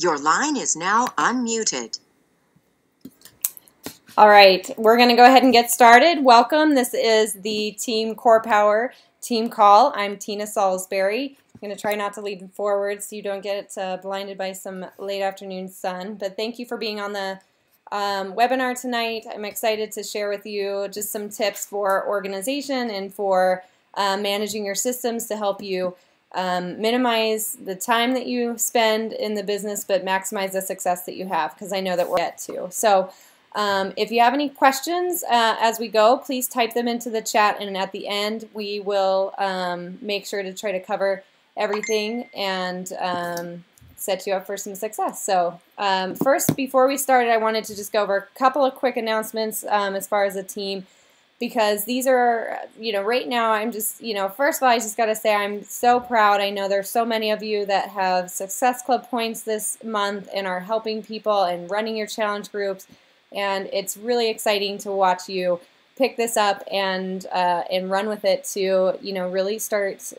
Your line is now unmuted. All right, we're going to go ahead and get started. Welcome. This is the Team Core Power team call. I'm Tina Salisbury. I'm going to try not to lean forward so you don't get blinded by some late afternoon sun. But thank you for being on the webinar tonight. I'm excited to share with you just some tips for organization and for managing your systems to help you minimize the time that you spend in the business but maximize the success that you have, because I know that we'll get to. So if you have any questions as we go, please type them into the chat, and at the end we will make sure to try to cover everything and set you up for some success. So first, before we started, I wanted to just go over a couple of quick announcements as far as the team, because these are, right now I'm just, first of all, I just got to say I'm so proud. I know there's so many of you that have Success Club points this month and are helping people and running your challenge groups. And it's really exciting to watch you pick this up and run with it to really start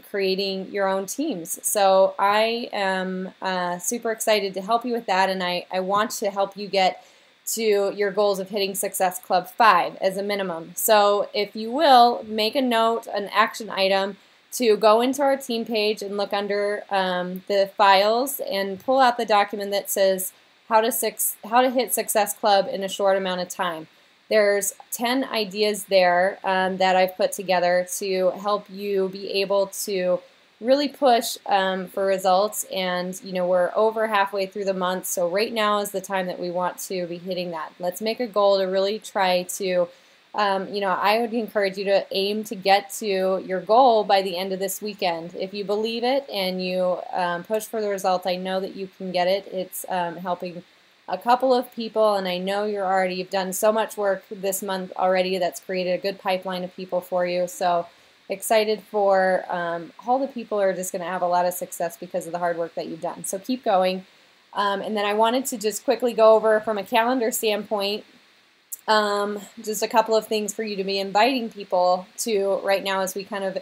creating your own teams. So I am super excited to help you with that, and I want to help you get to your goals of hitting Success Club 5 as a minimum. So if you will, make a note, an action item, to go into our team page and look under the files and pull out the document that says how to hit Success Club in a short amount of time. There's 10 ideas there that I've put together to help you be able to really push for results, and we're over halfway through the month, so right now is the time that we want to be hitting that. Let's make a goal to really try to I would encourage you to aim to get to your goal by the end of this weekend. If you believe it and you push for the results, I know that you can get it. It's helping a couple of people, and I know you've done so much work this month already that's created a good pipeline of people for you. So excited for all the people who are just going to have a lot of success because of the hard work that you've done. So keep going. And then I wanted to just quickly go over from a calendar standpoint just a couple of things for you to be inviting people to right now as we kind of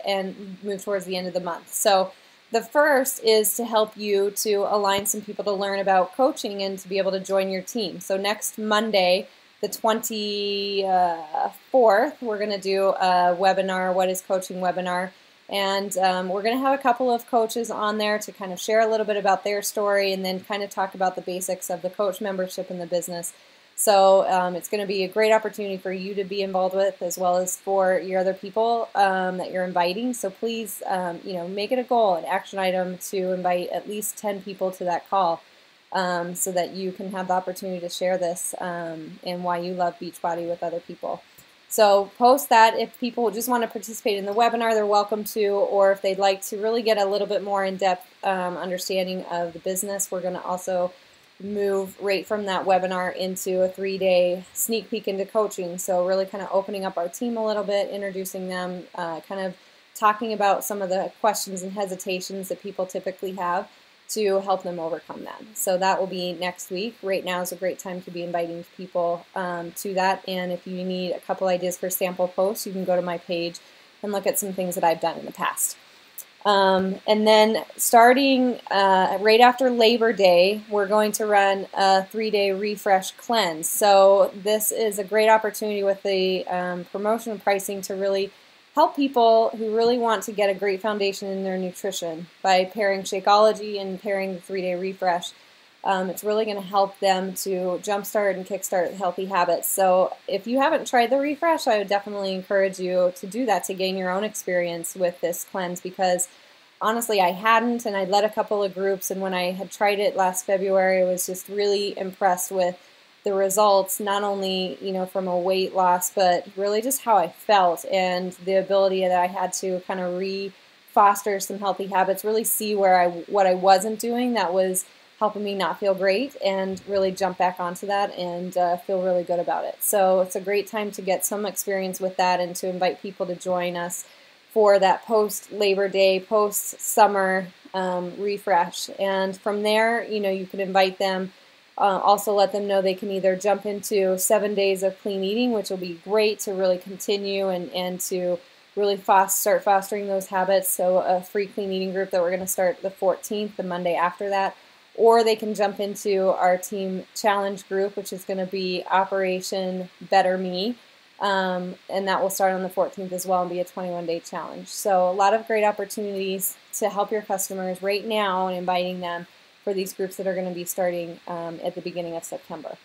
move towards the end of the month. So the first is to help you to align some people to learn about coaching and to be able to join your team. So next Monday, the 24th, we're going to do a webinar, What is Coaching webinar. And we're going to have a couple of coaches on there to kind of share a little bit about their story and then kind of talk about the basics of the coach membership in the business. So it's going to be a great opportunity for you to be involved with, as well as for your other people that you're inviting. So please, make it a goal, an action item, to invite at least 10 people to that call so that you can have the opportunity to share this and why you love Beachbody with other people. So post that. If people just want to participate in the webinar, they're welcome to, or if they'd like to really get a little bit more in-depth understanding of the business, we're going to also move right from that webinar into a 3-day sneak peek into coaching. So really kind of opening up our team a little bit, introducing them, kind of talking about some of the questions and hesitations that people typically have to help them overcome that. So that will be next week. Right now is a great time to be inviting people to that. And if you need a couple ideas for sample posts, you can go to my page and look at some things that I've done in the past. And then starting right after Labor Day, we're going to run a 3-day refresh cleanse. So this is a great opportunity with the promotion and pricing to really help people who really want to get a great foundation in their nutrition by pairing Shakeology and pairing the 3-day refresh. It's really going to help them to jumpstart and kickstart healthy habits. So if you haven't tried the refresh, I would definitely encourage you to do that to gain your own experience with this cleanse, because honestly I hadn't, and I led a couple of groups, and when I had tried it last February, I was just really impressed with the results, not only from a weight loss, but really just how I felt and the ability that I had to kind of foster some healthy habits, really see what I wasn't doing that was helping me not feel great, and really jump back onto that and feel really good about it. So it's a great time to get some experience with that and to invite people to join us for that post-Labor Day, post-summer refresh. And from there, you can invite them, also let them know they can either jump into 7 days of clean eating, which will be great to really continue and to really start fostering those habits. So a free clean eating group that we're going to start the 14th, the Monday after that. or they can jump into our team challenge group, which is going to be Operation Better Me. And that will start on the 14th as well and be a 21-day challenge. So a lot of great opportunities to help your customers right now and inviting them for these groups that are going to be starting at the beginning of September.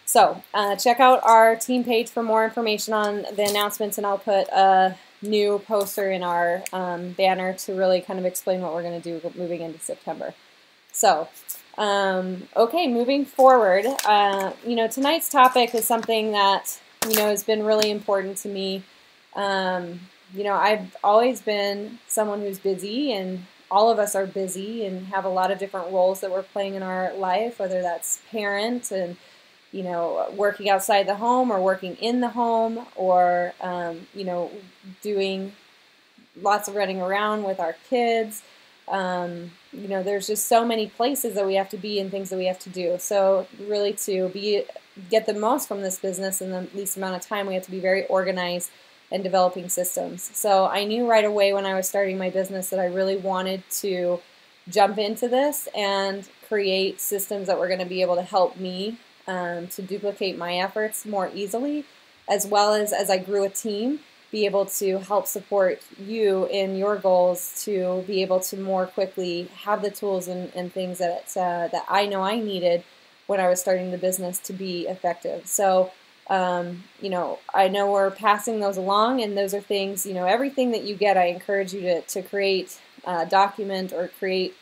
So check out our team page for more information on the announcements, and I'll put a new poster in our banner to really kind of explain what we're going to do moving into September. So, okay, moving forward, tonight's topic is something that, has been really important to me. I've always been someone who's busy, and all of us are busy and have a lot of different roles that we're playing in our life, whether that's parent and, working outside the home or working in the home, or, doing lots of running around with our kids. There's just so many places that we have to be and things that we have to do. So really to get the most from this business in the least amount of time, we have to be very organized and developing systems. So I knew right away when I was starting my business that I really wanted to jump into this and create systems that were going to be able to help me to duplicate my efforts more easily, as well as I grew a team, be able to help support you in your goals to be able to more quickly have the tools and things that I know I needed when I was starting the business to be effective. So, I know we're passing those along, and those are things, everything that you get, I encourage you to create a document or create,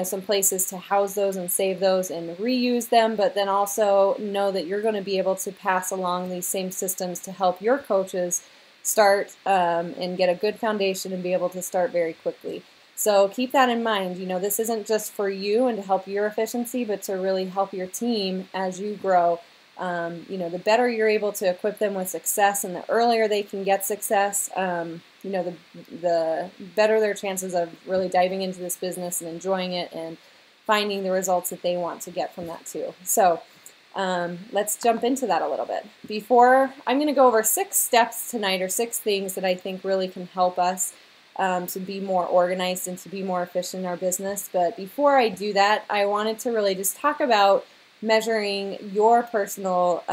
some places to house those and save those and reuse them, but then also know that you're going to be able to pass along these same systems to help your coaches start and get a good foundation and be able to start very quickly. So keep that in mind. This isn't just for you and to help your efficiency, but to really help your team as you grow. The better you're able to equip them with success and the earlier they can get success, the better their chances of really diving into this business and enjoying it and finding the results that they want to get from that too. So let's jump into that a little bit. I'm going to go over 6 steps tonight, or 6 things that I think really can help us to be more organized and to be more efficient in our business. But before I do that, I wanted to really just talk about measuring your personal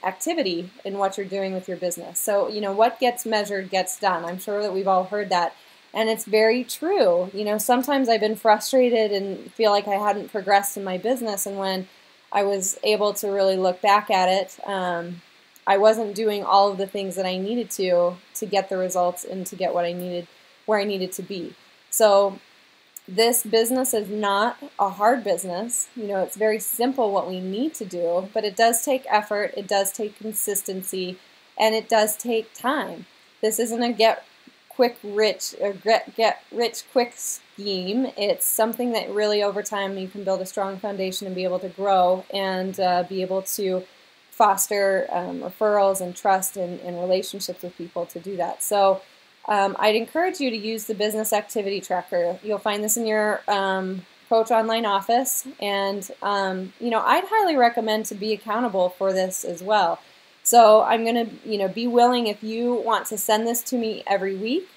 activity in what you're doing with your business. So, what gets measured gets done. I'm sure that we've all heard that. And it's very true. Sometimes I've been frustrated and feel like I hadn't progressed in my business. And when I was able to really look back at it, I wasn't doing all of the things that I needed to get the results and to get what I needed, where I needed to be. So this business is not a hard business. It's very simple what we need to do, but it does take effort, it does take consistency, and it does take time. This isn't a get rich quick scheme. It's something that really over time you can build a strong foundation and be able to grow and be able to foster referrals and trust and relationships with people to do that. So I'd encourage you to use the business activity tracker. You'll find this in your Coach Online office, and I'd highly recommend to be accountable for this as well. So I'm going to be willing, if you want to send this to me every week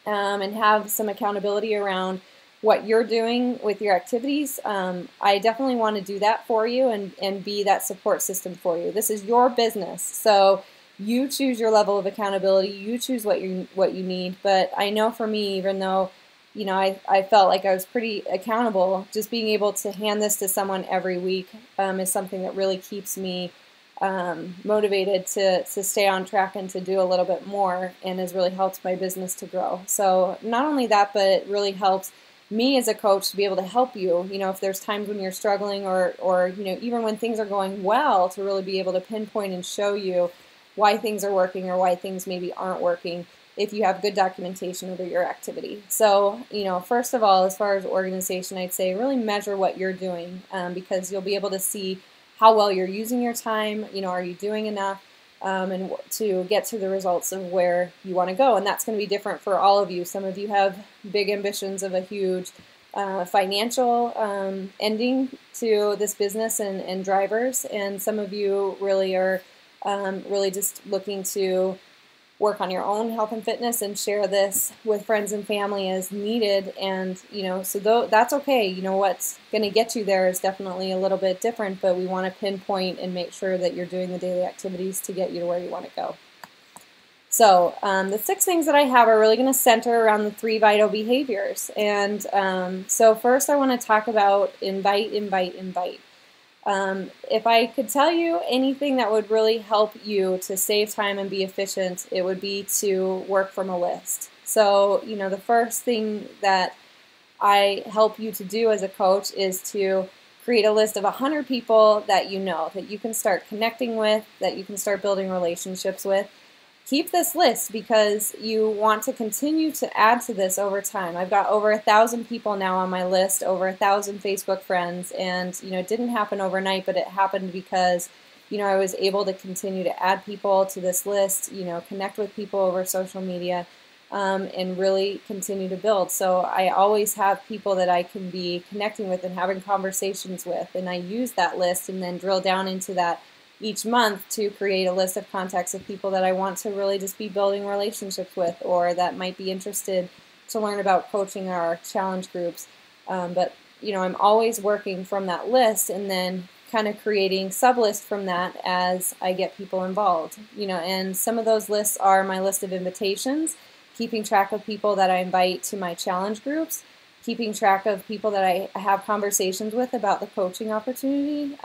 and have some accountability around what you're doing with your activities. I definitely want to do that for you and be that support system for you. This is your business, so you choose your level of accountability. You choose what you need. But I know for me, even though I felt like I was pretty accountable, just being able to hand this to someone every week is something that really keeps me motivated to stay on track and to do a little bit more, and has really helped my business to grow. So not only that, but it really helps me as a coach to be able to help you, if there's times when you're struggling or even when things are going well, to really be able to pinpoint and show you why things are working or why things maybe aren't working if you have good documentation of your activity. So, first of all, as far as organization, I'd say really measure what you're doing because you'll be able to see how well you're using your time. Are you doing enough and to get to the results of where you want to go? And that's going to be different for all of you. Some of you have big ambitions of a huge financial ending to this business and drivers, and some of you really are really just looking to work on your own health and fitness and share this with friends and family as needed. And, so that's okay. What's going to get you there is definitely a little bit different, but we want to pinpoint and make sure that you're doing the daily activities to get you to where you want to go. So the 6 things that I have are really going to center around the 3 vital behaviors. And so first I want to talk about invite, invite, invite. If I could tell you anything that would really help you to save time and be efficient, it would be to work from a list. So, the first thing that I help you to do as a coach is to create a list of 100 people that that you can start connecting with, that you can start building relationships with. Keep this list because you want to continue to add to this over time. I've got over 1,000 people now on my list, over 1,000 Facebook friends, and it didn't happen overnight, but it happened because I was able to continue to add people to this list, connect with people over social media, and really continue to build. So I always have people that I can be connecting with and having conversations with, and I use that list and then drill down into that each month to create a list of contacts of people that I want to really just be building relationships with, or that might be interested to learn about coaching our challenge groups. But I'm always working from that list and then kind of creating sub-lists from that as I get people involved. And some of those lists are my list of invitations, keeping track of people that I invite to my challenge groups, keeping track of people that I have conversations with about the coaching opportunity,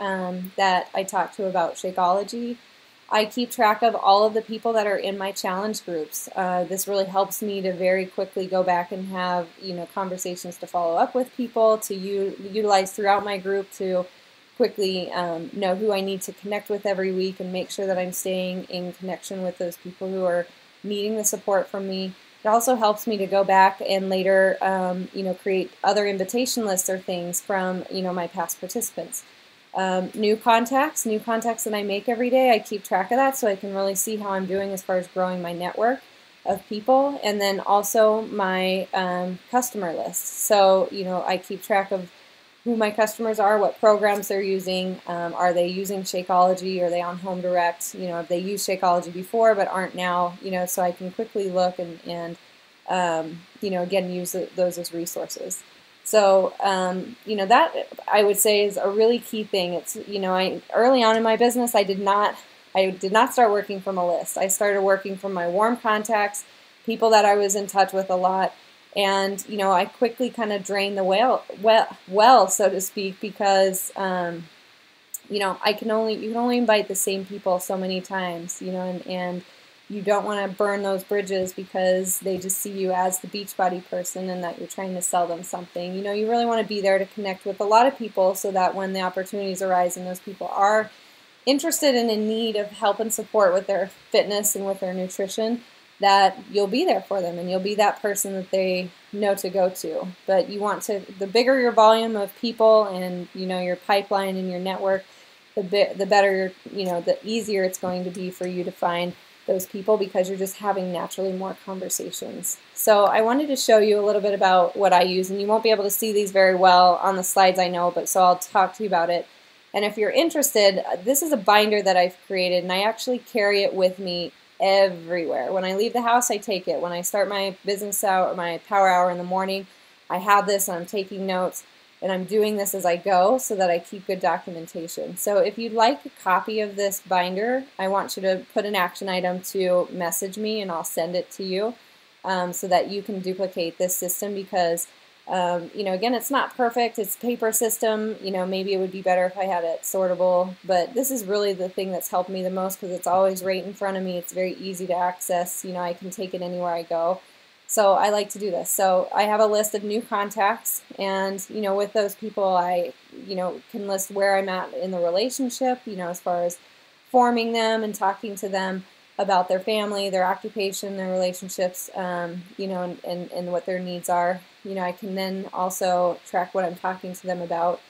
that I talk to about Shakeology. I keep track of all of the people that are in my challenge groups. This really helps me to very quickly go back and have conversations to follow up with people, to utilize throughout my group to quickly know who I need to connect with every week and make sure that I'm staying in connection with those people who are needing the support from me. It also helps me to go back and later, create other invitation lists or things from, my past participants. New contacts that I make every day, I keep track of that so I can really see how I'm doing as far as growing my network of people. And then also my customer list. So, I keep track of who my customers are, what programs they're using, are they using Shakeology, are they on Home Direct, have they used Shakeology before but aren't now, so I can quickly look and again, use those as resources. So, that I would say is a really key thing. It's, early on in my business, I did not start working from a list. I started working from my warm contacts, people that I was in touch with a lot. And, I quickly kind of drained the well, so to speak, because, you can only invite the same people so many times, and you don't want to burn those bridges because they just see you as the Beachbody person and that you're trying to sell them something. You really want to be there to connect with a lot of people so that when the opportunities arise and those people are interested and in need of help and support with their fitness and with their nutrition, that you'll be there for them and you'll be that person that they know to go to. But you want to, the bigger your volume of people and your pipeline and your network, the better the easier it's going to be for you to find those people because you're just having naturally more conversations. So I wanted to show you a little bit about what I use, and you won't be able to see these very well on the slides, I know, but so I'll talk to you about it. And if you're interested, this is a binder that I've created, and I actually carry it with me everywhere. When I leave the house, I take it. When I start my business hour, my power hour in the morning, I have this and I'm taking notes, and I'm doing this as I go so that I keep good documentation. So if you'd like a copy of this binder, I want you to put an action item to message me and I'll send it to you so that you can duplicate this system because again, it's not perfect. It's a paper system. Maybe it would be better if I had it sortable, but this is really the thing that's helped me the most because it's always right in front of me. It's very easy to access. I can take it anywhere I go. So I like to do this. So I have a list of new contacts, and with those people, I can list where I'm at in the relationship. As far as forming them and talking to them about their family, their occupation, their relationships, and what their needs are. I can then also track what I'm talking to them about.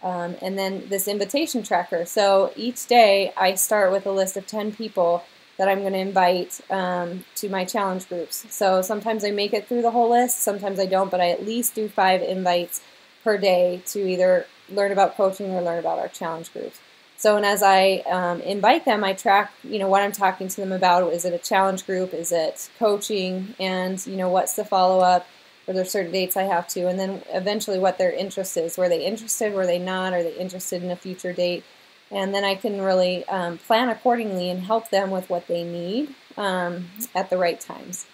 And then this invitation tracker. So each day I start with a list of 10 people that I'm going to invite to my challenge groups. So sometimes I make it through the whole list, sometimes I don't, but I at least do 5 invites per day to either learn about coaching or learn about our challenge groups. So, and as I invite them, I track, what I'm talking to them about. Is it a challenge group? Is it coaching? And, what's the follow-up? Are there certain dates I have to? And then eventually what their interest is. Were they interested? Were they not? Are they interested in a future date? And then I can really plan accordingly and help them with what they need at the right times.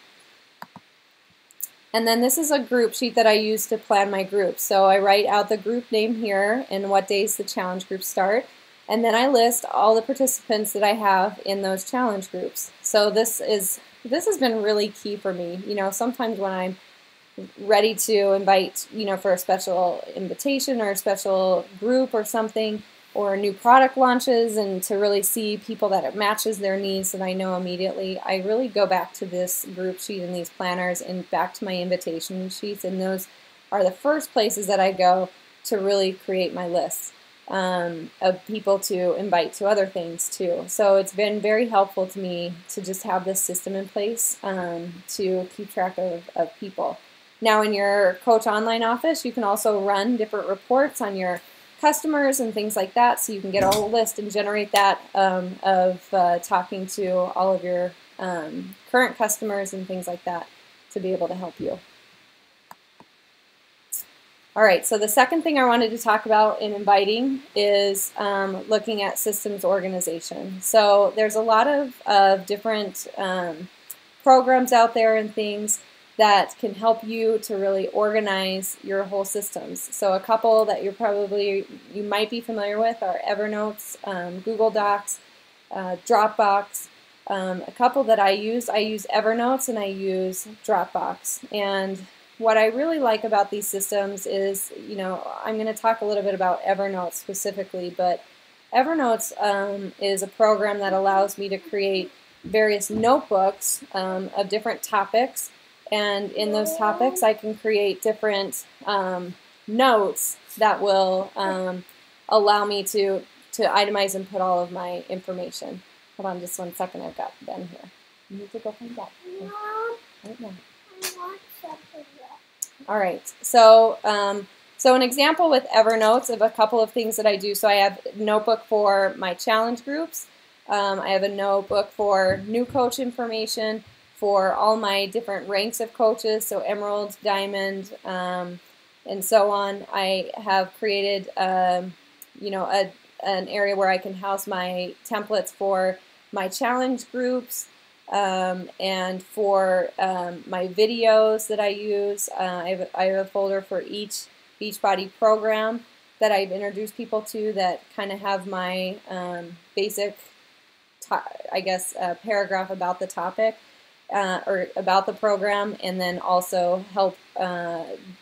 And then this is a group sheet that I use to plan my groups. So I write out the group name here and what days the challenge groups start. And then I list all the participants that I have in those challenge groups. So this has been really key for me. Sometimes when I'm ready to invite, for a special invitation or a special group or something, or new product launches, and to really see people that it matches their needs that I know immediately, I really go back to this group sheet and these planners and back to my invitation sheets, and those are the first places that I go to really create my list of people to invite to other things too. So it's been very helpful to me to just have this system in place to keep track of people. Now in your Coach Online office, you can also run different reports on your customers and things like that, so you can get a whole list and generate that of talking to all of your current customers and things like that to be able to help you. All right, so the second thing I wanted to talk about in inviting is looking at systems organization. So there's a lot of different programs out there and things that can help you to really organize your whole systems. So a couple that you might be familiar with are Evernote, Google Docs, Dropbox. A couple that I use Evernote and I use Dropbox. And what I really like about these systems is, I'm going to talk a little bit about Evernote specifically, but Evernote is a program that allows me to create various notebooks of different topics. And in those topics, I can create different notes that will allow me to itemize and put all of my information. Hold on just 1 second. I've got Ben here. You need to go find that. Right now. All right. So, so an example with Evernote of a couple of things that I do. So I have a notebook for my challenge groups. I have a notebook for new coach information, for all my different ranks of coaches, so Emerald, Diamond, and so on. I have created, an area where I can house my templates for my challenge groups and for my videos that I use. I have a folder for each Beachbody program that I've introduced people to that kind of have my basic, paragraph about the topic. Or about the program, and then also help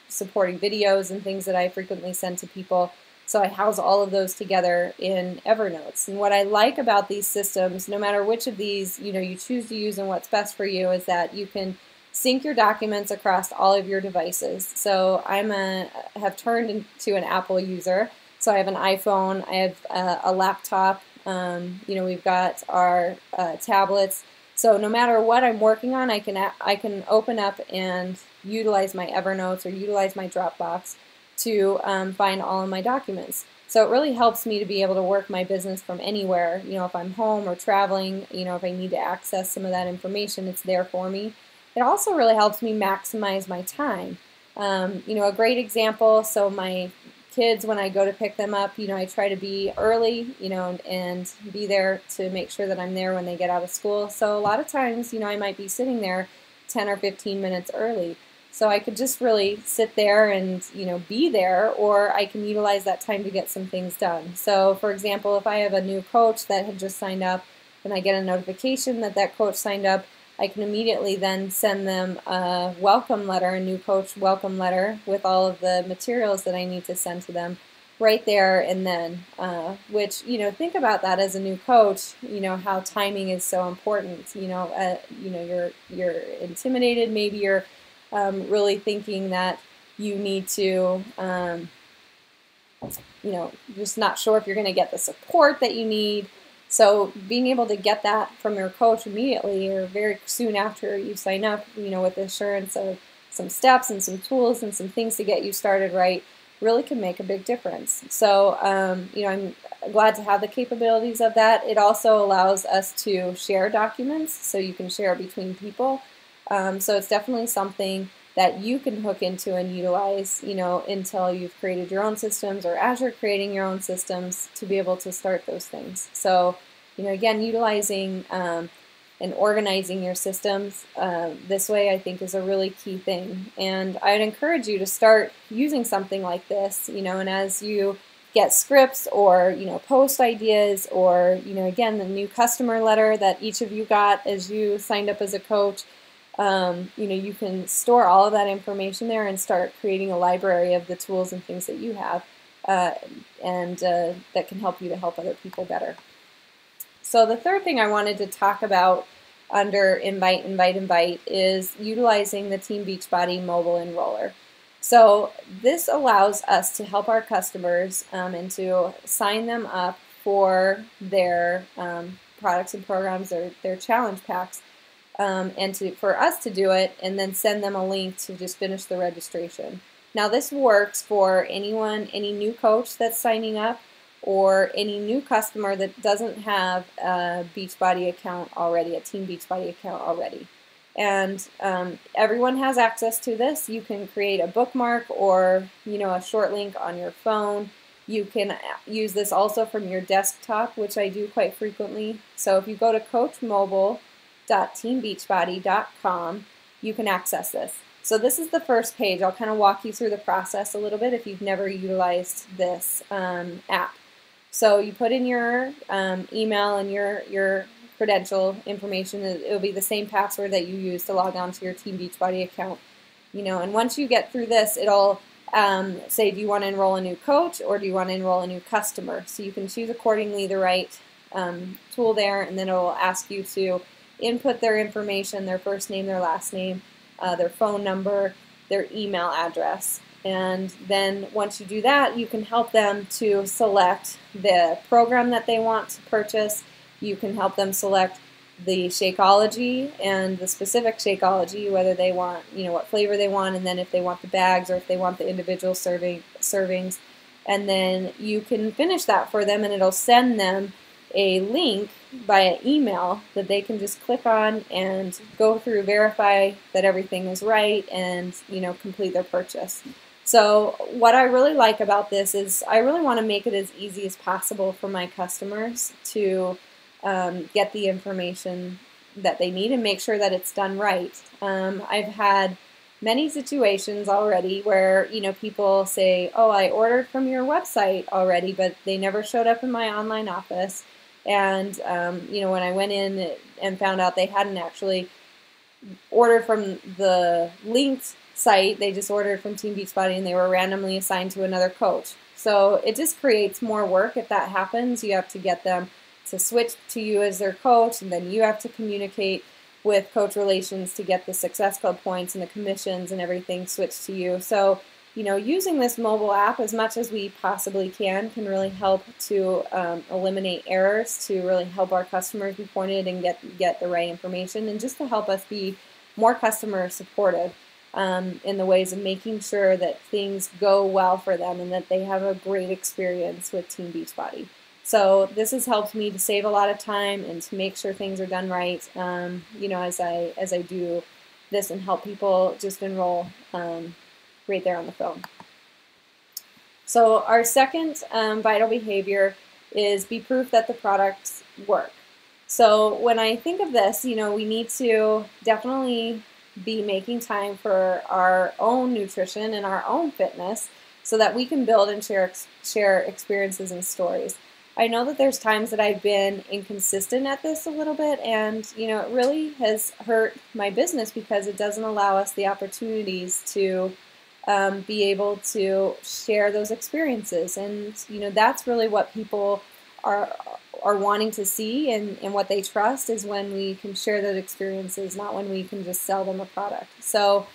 supporting videos and things that I frequently send to people. So I house all of those together in Evernote. And what I like about these systems, no matter which of these you choose to use and what's best for you, is that you can sync your documents across all of your devices. So have turned into an Apple user. So I have an iPhone, I have a laptop, we've got our tablets. So no matter what I'm working on, I can open up and utilize my Evernote or utilize my Dropbox to find all of my documents. So it really helps me to be able to work my business from anywhere. If I'm home or traveling, if I need to access some of that information, it's there for me. It also really helps me maximize my time. A great example, so my kids, when I go to pick them up, I try to be early, and be there to make sure that I'm there when they get out of school. So a lot of times, I might be sitting there 10 or 15 minutes early. So I could just really sit there and, be there, or I can utilize that time to get some things done. So for example, if I have a new coach that had just signed up and I get a notification that that coach signed up, I can immediately then send them a welcome letter, a new coach welcome letter with all of the materials that I need to send to them right there and then, which, think about that as a new coach, how timing is so important. You're intimidated, maybe you're really thinking that you need to, just not sure if you're going to get the support that you need. So being able to get that from your coach immediately or very soon after you sign up, with the assurance of some steps and some tools and some things to get you started right, really can make a big difference. So, glad to have the capabilities of that. It also allows us to share documents, so you can share between people. So it's definitely something that you can hook into and utilize, until you've created your own systems, or as you're creating your own systems, to be able to start those things. So, again, utilizing and organizing your systems this way, I think, is a really key thing. And I'd encourage you to start using something like this, and as you get scripts or, post ideas, or, again, the new customer letter that each of you got as you signed up as a coach, you can store all of that information there and start creating a library of the tools and things that you have, and that can help you to help other people better. So the third thing I wanted to talk about under Invite is utilizing the Team Beachbody mobile enroller. So this allows us to help our customers and to sign them up for their products and programs, their challenge packs, and for us to do it and then send them a link to just finish the registration. Now this works for anyone, any new coach that's signing up, or any new customer that doesn't have a Beachbody account already, a Team Beachbody account already. And everyone has access to this. You can create a bookmark or a short link on your phone. You can use this also from your desktop, which I do quite frequently. So if you go to coachmobile.teambeachbody.com, you can access this. So this is the first page. I'll kind of walk you through the process a little bit if you've never utilized this app. So you put in your email and your credential information. It'll be the same password that you use to log on to your Team Beachbody account. And once you get through this, it'll say, do you want to enroll a new coach or do you want to enroll a new customer? So you can choose accordingly the right tool there, and then it will ask you to input their information, their first name, their last name, their phone number, their email address. And then once you do that, you can help them to select the program that they want to purchase. You can help them select the Shakeology and the specific Shakeology, whether they want, what flavor they want, and then if they want the bags or if they want the individual servings. And then you can finish that for them, and it'll send them a link via email that they can just click on and go through, verify that everything is right, and complete their purchase. So what I really like about this is I really want to make it as easy as possible for my customers to get the information that they need and make sure that it's done right. I've had many situations already where people say, oh, I ordered from your website already, but they never showed up in my online office. And when I went in and found out they hadn't actually ordered from the linked site, they just ordered from Team Beachbody and they were randomly assigned to another coach. So it just creates more work if that happens. You have to get them to switch to you as their coach, and then you have to communicate with Coach Relations to get the Success Club points and the commissions and everything switched to you. So using this mobile app as much as we possibly can really help to eliminate errors, to really help our customers be pointed and get the right information, and just to help us be more customer supportive in the ways of making sure that things go well for them and that they have a great experience with Team Beachbody. So this has helped me to save a lot of time and to make sure things are done right, as I do this and help people just enroll right there on the phone. So our second vital behavior is be proof that the products work. So when I think of this, we need to definitely be making time for our own nutrition and our own fitness so that we can build and share experiences and stories. I know that there's times that I've been inconsistent at this a little bit, and it really has hurt my business because it doesn't allow us the opportunities to be able to share those experiences. And that's really what people are wanting to see, and what they trust is when we can share those experiences, not when we can just sell them a product. So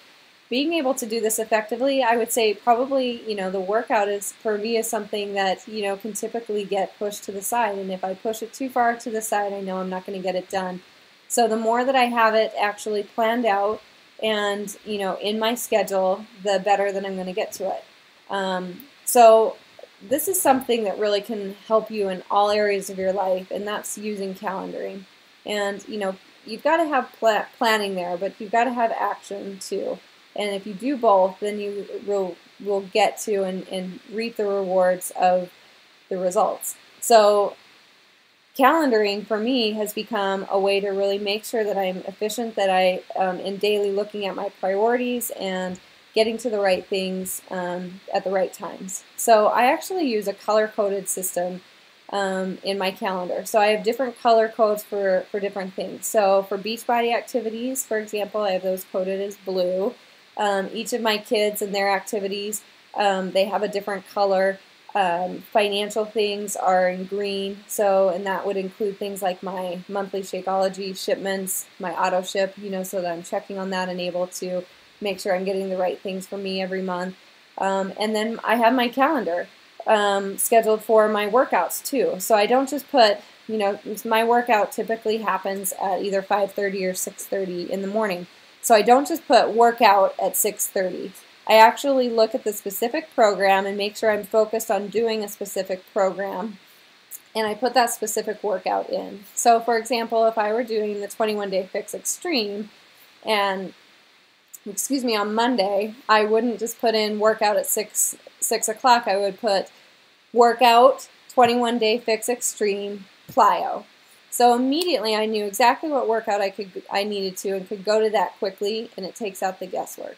being able to do this effectively, I would say probably, the workout is, for me, is something that, can typically get pushed to the side. And if I push it too far to the side, I know I'm not going to get it done. So the more that I have it actually planned out and, in my schedule, the better that I'm going to get to it. So this is something that really can help you in all areas of your life, and that's using calendaring. And you've got to have planning there, but you've got to have action too. And if you do both, then you will get to and reap the rewards of the results. So calendaring for me has become a way to really make sure that I'm efficient, that I am daily looking at my priorities and getting to the right things at the right times. So I actually use a color-coded system in my calendar. So I have different color codes for different things. So for Beachbody activities, for example, I have those coded as blue. Each of my kids and their activities, they have a different color. Financial things are in green, and that would include things like my monthly Shakeology shipments, my auto ship, so that I'm checking on that and able to make sure I'm getting the right things for me every month. And then I have my calendar scheduled for my workouts too. So I don't just put, my workout typically happens at either 5:30 or 6:30 in the morning. So I don't just put workout at 6:30. I actually look at the specific program and make sure I'm focused on doing a specific program, and I put that specific workout in. So for example, if I were doing the 21-Day Fix Extreme, and on Monday, I wouldn't just put in workout at 6 o'clock. I would put workout 21-Day Fix Extreme plyo. So immediately I knew exactly what workout I needed to and could go to that quickly, and it takes out the guesswork.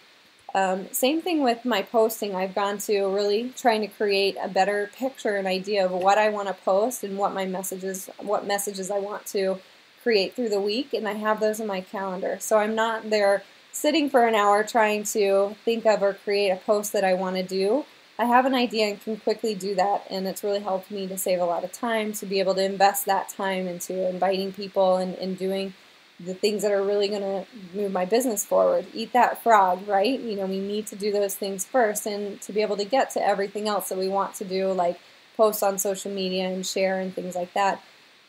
Same thing with my posting. I've gone to really trying to create a better picture and idea of what I want to post and what messages I want to create through the week, and I have those in my calendar. So I'm not there sitting for an hour trying to think of or create a post that I want to do. I have an idea and can quickly do that, and it's really helped me to save a lot of time, to be able to invest that time into inviting people and doing the things that are really going to move my business forward. Eat that frog, right? We need to do those things first, and to be able to get to everything else that we want to do, like post on social media and share and things like that,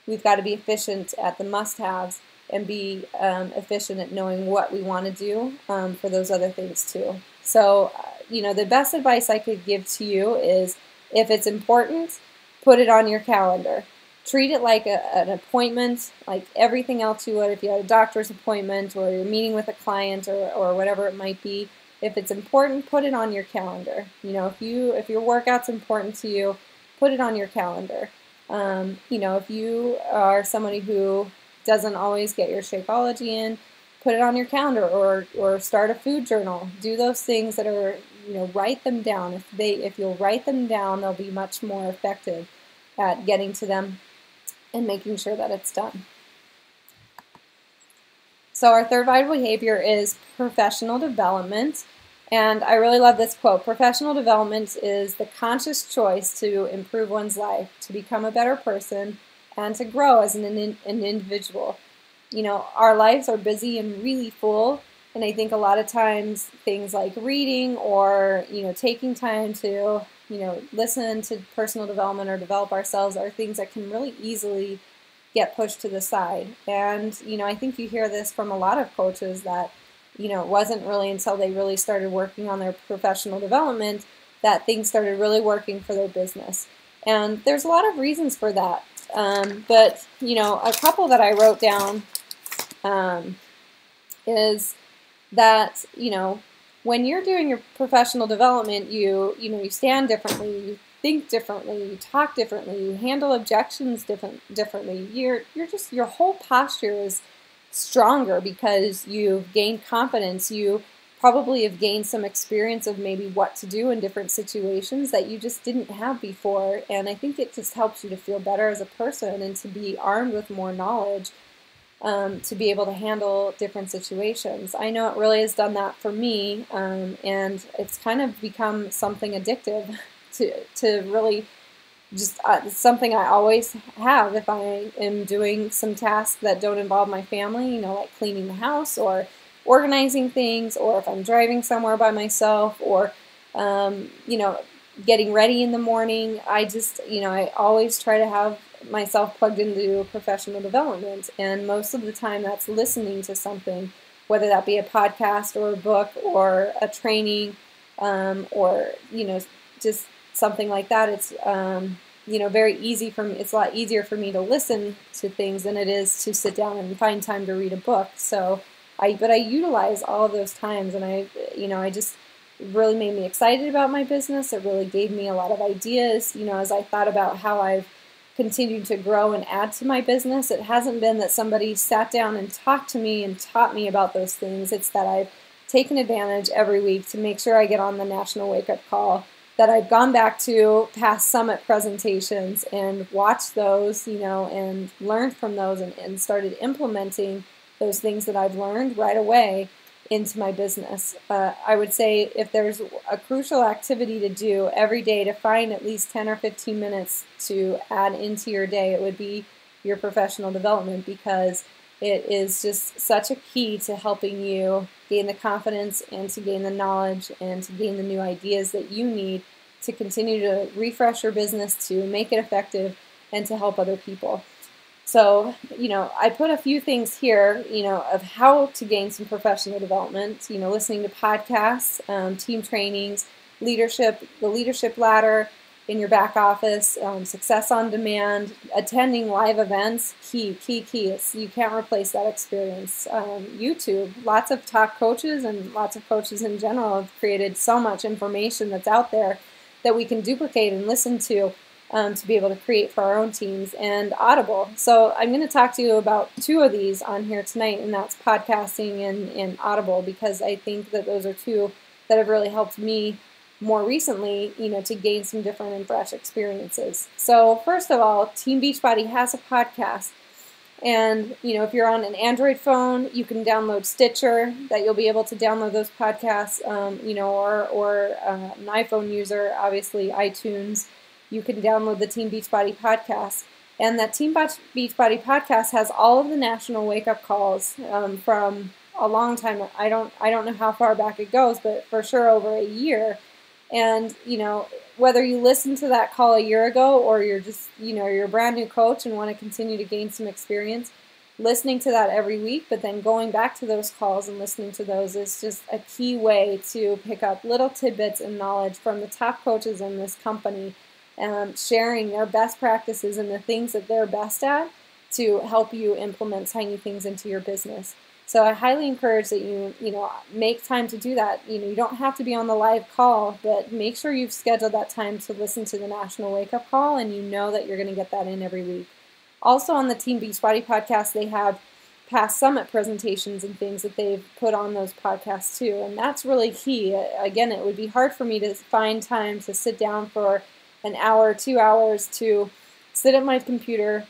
we've got to be efficient at the must-haves and be efficient at knowing what we want to do for those other things too. So, the best advice I could give to you is, if it's important, put it on your calendar. Treat it like an appointment, like everything else you would if you had a doctor's appointment or you're meeting with a client or whatever it might be. If it's important, put it on your calendar. If your workout's important to you, put it on your calendar. If you are somebody who doesn't always get your Shakeology in, put it on your calendar, or start a food journal. Do those things that are, write them down. If you'll write them down, they'll be much more effective at getting to them and making sure that it's done. So our third vital behavior is professional development. And I really love this quote. Professional development is the conscious choice to improve one's life, to become a better person, and to grow as an individual. Our lives are busy and really full, and I think a lot of times things like reading or, taking time to, listen to personal development or develop ourselves are things that can really easily get pushed to the side. And, I think you hear this from a lot of coaches that, it wasn't really until they really started working on their professional development that things started really working for their business. And there's a lot of reasons for that. But, a couple that I wrote down is that, when you're doing your professional development, you stand differently, you think differently, you talk differently, you handle objections differently. Your whole posture is stronger because you've gained confidence. You probably have gained some experience of maybe what to do in different situations that you just didn't have before. And I think it just helps you to feel better as a person and to be armed with more knowledge to be able to handle different situations. I know it really has done that for me, and it's kind of become something addictive to really just something I always have if I am doing some tasks that don't involve my family, like cleaning the house or organizing things, or if I'm driving somewhere by myself, or getting ready in the morning. I always try to have myself plugged into professional development, and most of the time that's listening to something, whether that be a podcast or a book or a training, or just something like that, it's very easy for me. It's a lot easier for me to listen to things than it is to sit down and find time to read a book. So I utilize all of those times, and I just really made me excited about my business. It really gave me a lot of ideas, as I thought about how I've continued to grow and add to my business. It hasn't been that somebody sat down and talked to me and taught me about those things. It's that I've taken advantage every week to make sure I get on the National Wake Up Call, that I've gone back to past summit presentations and watched those, and learned from those, and started implementing those things that I've learned right away into my business. I would say if there's a crucial activity to do every day to find at least 10 or 15 minutes to add into your day, it would be your professional development, because it is just such a key to helping you gain the confidence and to gain the knowledge and to gain the new ideas that you need to continue to refresh your business, to make it effective, and to help other people. So, I put a few things here, of how to gain some professional development, listening to podcasts, team trainings, the leadership ladder in your back office, success on demand, attending live events, key. You can't replace that experience. YouTube, lots of top coaches and lots of coaches in general have created so much information that's out there that we can duplicate and listen to be able to create for our own teams. And Audible. So I'm going to talk to you about two of these on here tonight, and that's podcasting and Audible, because I think that those are two that have really helped me more recently, to gain some different and fresh experiences. So first of all, Team Beachbody has a podcast. And, if you're on an Android phone, you can download Stitcher, that you'll be able to download those podcasts, or an iPhone user, obviously iTunes. You can download the Team Beachbody podcast. And that Team Beachbody podcast has all of the National Wake Up Calls from a long time. I don't know how far back it goes, but for sure over a year. And, whether you listen to that call a year ago or you're just, you're a brand new coach and want to continue to gain some experience, listening to that every week, but then going back to those calls and listening to those is just a key way to pick up little tidbits and knowledge from the top coaches in this company, sharing their best practices and the things that they're best at to help you implement tiny things into your business. So I highly encourage that you make time to do that. You don't have to be on the live call, but make sure you've scheduled that time to listen to the National Wake Up Call, and that you're going to get that in every week. Also on the Team Beachbody podcast, they have past summit presentations and things that they've put on those podcasts too, and that's really key. Again, it would be hard for me to find time to sit down for an hour, 2 hours to sit at my computer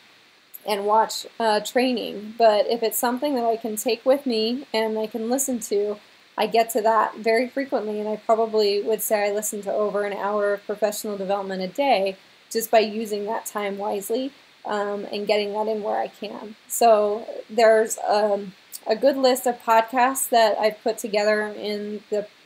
and watch training. But if it's something that I can take with me and I can listen to, I get to that very frequently, and I probably would say I listen to over an hour of professional development a day just by using that time wisely and getting that in where I can. So there's a good list of podcasts that I've put together in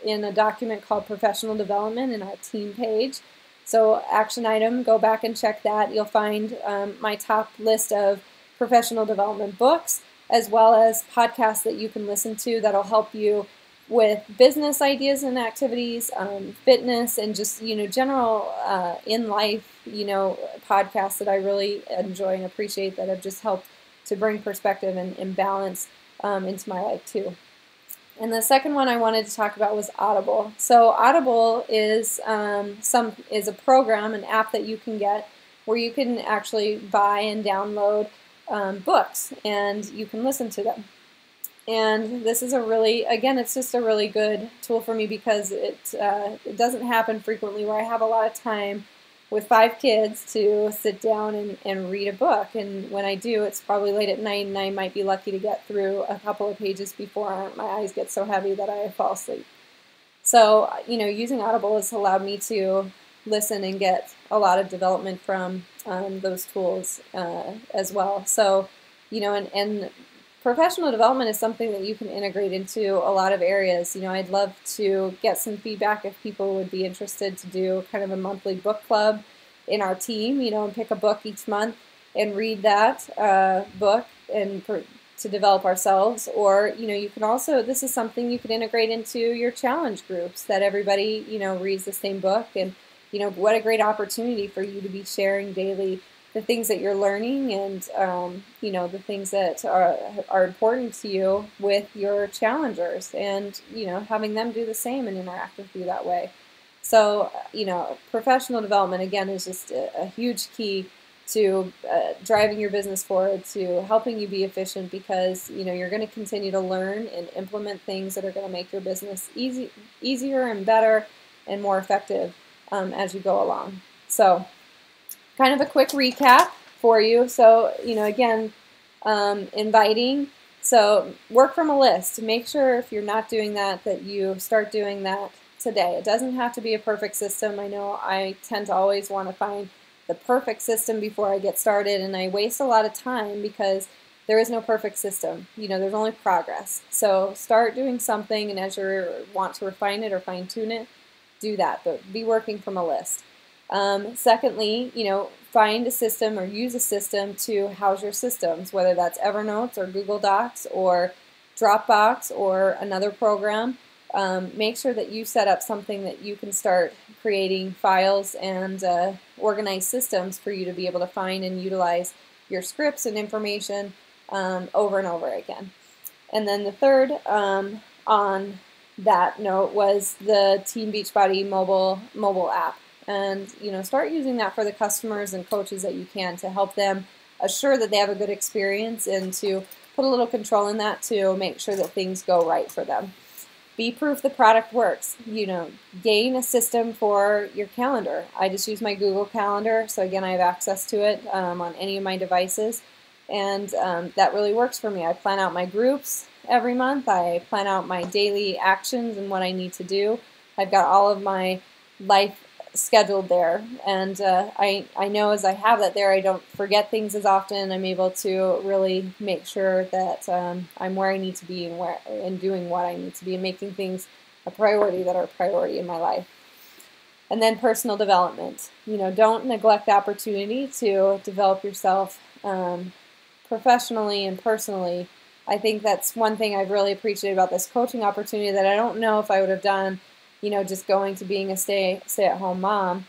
a document called Professional Development in our team page. So action item, go back and check that. You'll find my top list of professional development books, as well as podcasts that you can listen to that'll help you with business ideas and activities, fitness, and just, general in life, podcasts that I really enjoy and appreciate that have just helped to bring perspective and balance into my life too. And the second one I wanted to talk about was Audible. So Audible is a program, an app that you can get where you can actually buy and download books, and you can listen to them. And this is it's just a really good tool for me because it doesn't happen frequently where I have a lot of time with 5 kids to sit down and read a book. And when I do, it's probably late at night, and I might be lucky to get through a couple of pages before my eyes get so heavy that I fall asleep. So, using Audible has allowed me to listen and get a lot of development from those tools as well. So, and professional development is something that you can integrate into a lot of areas. I'd love to get some feedback if people would be interested to do kind of a monthly book club in our team, and pick a book each month and read that book and to develop ourselves. Or, you can also, this is something you could integrate into your challenge groups, that everybody, reads the same book and what a great opportunity for you to be sharing daily the things that you're learning and, the things that are important to you with your challengers and, having them do the same and interact with you that way. So, professional development, again, is just a huge key to driving your business forward, to helping you be efficient because, you're going to continue to learn and implement things that are going to make your business easier and better and more effective as you go along. So, kind of a quick recap for you. So, again, inviting. So work from a list. Make sure if you're not doing that, that you start doing that today. It doesn't have to be a perfect system. I know I tend to always want to find the perfect system before I get started, and I waste a lot of time because there is no perfect system. There's only progress. So start doing something, and as you want to refine it or fine-tune it, do that, but be working from a list. Secondly, find a system or use a system to house your systems, whether that's Evernote or Google Docs or Dropbox or another program. Make sure that you set up something that you can start creating files and organize systems for you to be able to find and utilize your scripts and information over and over again. And then the third on that note was the Team Beachbody mobile app. And start using that for the customers and coaches that you can to help them assure that they have a good experience and to put a little control in that to make sure that things go right for them. Be proof the product works. Gain a system for your calendar. I just use my Google Calendar, so again, I have access to it on any of my devices, and that really works for me. I plan out my groups every month. I plan out my daily actions and what I need to do. I've got all of my life scheduled there, and I know as I have that there, I don't forget things as often. I'm able to really make sure that I'm where I need to be and doing what I need to be and making things a priority that are a priority in my life. And then personal development. Don't neglect the opportunity to develop yourself professionally and personally. I think that's one thing I've really appreciated about this coaching opportunity that I don't know if I would have done just going to being a stay-at-home mom.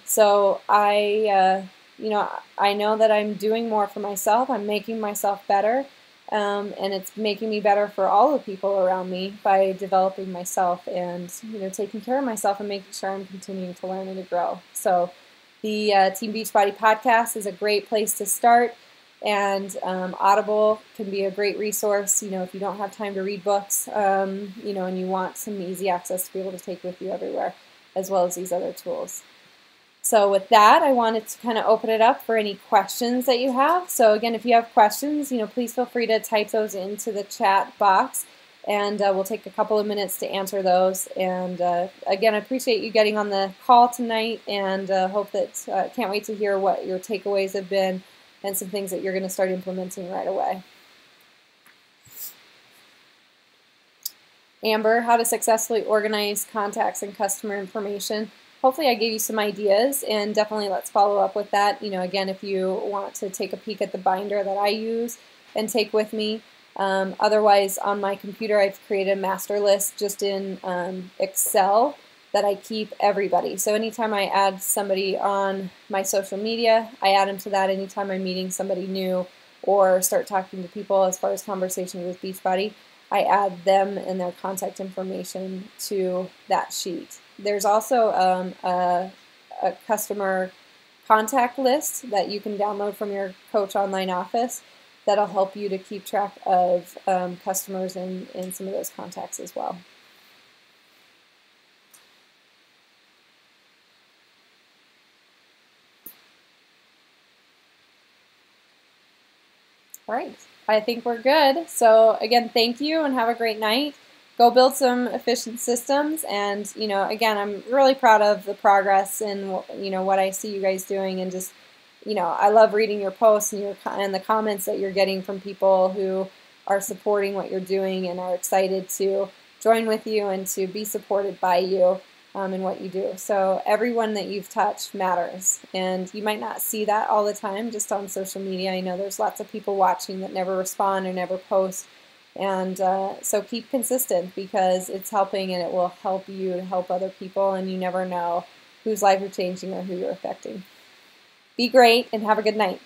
So I know that I'm doing more for myself. I'm making myself better, and it's making me better for all the people around me by developing myself and taking care of myself and making sure I'm continuing to learn and to grow. So the Team Beachbody podcast is a great place to start. And Audible can be a great resource, if you don't have time to read books, and you want some easy access to be able to take with you everywhere, as well as these other tools. So with that, I wanted to kind of open it up for any questions that you have. So again, if you have questions, please feel free to type those into the chat box, and we'll take a couple of minutes to answer those. And again, I appreciate you getting on the call tonight, and hope that can't wait to hear what your takeaways have been and some things that you're going to start implementing right away. Amber, how to successfully organize contacts and customer information. Hopefully I gave you some ideas, and definitely let's follow up with that. Again, if you want to take a peek at the binder that I use and take with me. Otherwise, on my computer, I've created a master list just in Excel that I keep everybody. So anytime I add somebody on my social media, I add them to that. Anytime I'm meeting somebody new or start talking to people as far as conversations with Beachbody, I add them and their contact information to that sheet. There's also a customer contact list that you can download from your Coach Online Office that'll help you to keep track of customers and some of those contacts as well. All right, I think we're good. So again, thank you and have a great night. Go build some efficient systems, and again, I'm really proud of the progress and what I see you guys doing, and just I love reading your posts and the comments that you're getting from people who are supporting what you're doing and are excited to join with you and to be supported by you in what you do. So everyone that you've touched matters, and you might not see that all the time just on social media. I know there's lots of people watching that never respond or never post, and so keep consistent because it's helping, and it will help you to help other people, and you never know whose lives you're changing or who you're affecting. Be great and have a good night.